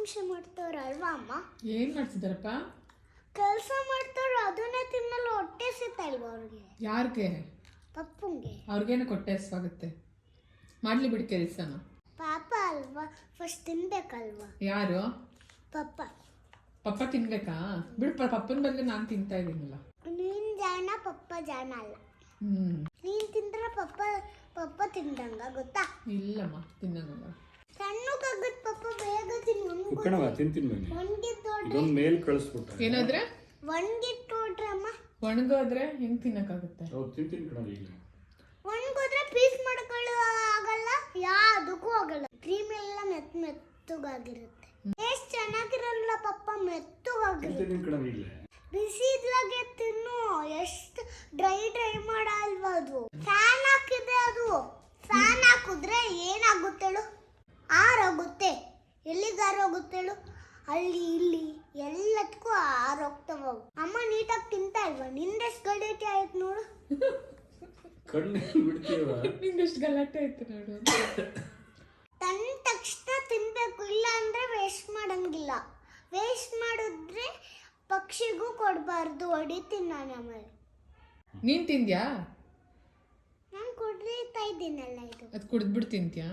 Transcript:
ತಮಾಷೆ ಮಾಡ್ತಾರಲ್ವಾ ಅಮ್ಮ? ಏನ್ ಮಾಡ್ತಿದಾರಪ್ಪ? ಕೆಲಸ ಮಾಡ್ತಾರ, ಅದನ್ನೇ ತಿನ್ನಲು ಹೊಟ್ಟೆ ಸಿಗ್ತಲ್ವಾ ಅವ್ರಿಗೆ? ಯಾರಿಗೆ? ಪಪ್ಪಂಗೆ. ಅವ್ರಿಗೇನು ಕೊಟ್ಟೆ ಹಸ್ವಾಗುತ್ತೆ, ಮಾಡ್ಲಿ ಬಿಡಿ ಕೆಲ್ಸನ. ಪಾಪ ಅಲ್ವಾ, ಫಸ್ಟ್ ತಿನ್ಬೇಕಲ್ವಾ? ಯಾರು? ಪಪ್ಪ. ಪಪ್ಪ ತಿನ್ಬೇಕಾ? ಬಿಡು, ಪಪ್ಪನ ಬದಲು ನಾನು ತಿಂತಾ ಇದ್ದೀನಲ್ಲ. ನೀನ್ ಜಾಣ, ಪಪ್ಪ ಜಾಣ ಅಲ್ಲ. ನೀನ್ ತಿಂದ್ರೆ ಪಪ್ಪ ತಿಂದಂಗ ಗೊತ್ತಾ? ಇಲ್ಲಮ್ಮ, ತಿನ್ನಂಗಲ್ಲ. ಸಣ್ಣಕ್ಕಾಗತ್ ಪಪ್ಪ ಬೇಗ ಇದೊಂದು ಮೇಲ್ ಕಳಿಸ್ಬಿಟ್ಟ. ಏನಾದ್ರೆ ಒಣಗಿಟ್ಟೋಡ್ರಮ್ಮ. ಒಣಗೋದ್ರೆ ಹೆಂಗ್ ತಿನ್ನಕ್ಕಾಗುತ್ತೆ? ಒಣಗೋದ್ರೆ ಪೀಸ್ ಮಾಡ್ಕೊಳ್ಳೋ ಆಗಲ್ಲ, ಯಾವ್ದಕ್ಕೂ ಆಗಲ್ಲ. ಕ್ರೀಮ್ ಎಲ್ಲ ಮೆತ್ತಗಾಗಿರುತ್ತೆ. ಎಷ್ಟು ಚೆನ್ನಾಗಿರಲ್ಲ ಪಪ್ಪ, ಮೆತ್ತಗಾಗಿರುತ್ತೆ. ಬಿಸಿ ಇದ್ಲಾಗೆ ತಿನ್ನು, ಎಷ್ಟು ಡ್ರೈ ಮಾಡಲ್ವಾ ಅದು. ಫ್ಯಾನ್ ಹಾಕಿದೆ, ಅದು ಫ್ಯಾನ್ ಹಾಕಿದ್ರೆ ಏನಾಗುತ್ತೇಳು? ಆರೋಗುತ್ತೆ. ಎಲ್ಲಿಗಾರೋಗುತ್ತೇಳು? ಅಲ್ಲಿ ಇಲ್ಲಿ ಎಲ್ಲದಕ್ಕೂ ಆರೋಗ್ತವ. ಅಮ್ಮ ನೀಟಾಗಿ ತಿಂತಾ ಇಲ್ವಾ? ನಿಂದೆಷ್ಟು ಗಲಾಟೆ ಆಯ್ತು ನೋಡು. ನಿಂದೆಷ್ಟು ಗಲಾಟೆ ಆಯ್ತು ನೋಡು. ತಂದ ತಕ್ಷಣ ತಿನ್ಬೇಕು, ಇಲ್ಲ ಅಂದ್ರೆ ವೇಸ್ಟ್ ಮಾಡಂಗಿಲ್ಲ. ವೇಸ್ಟ್ ಮಾಡಿದ್ರೆ ಪಕ್ಷಿಗೂ ಕೊಡಬಾರ್ದು, ಹೊಡಿತೀನಿ ನಾನು. ಆಮೇಲೆ ನೀನ್ ತಿಂದ್ಯಾ? ನಾನು ಕುಡಿತಾ ಇದ್ದೀನಲ್ಲ ಇದು. ಅದು ಕುಡಿದ್ಬಿಟ್ಟು ತಿಂತ್ಯಾ?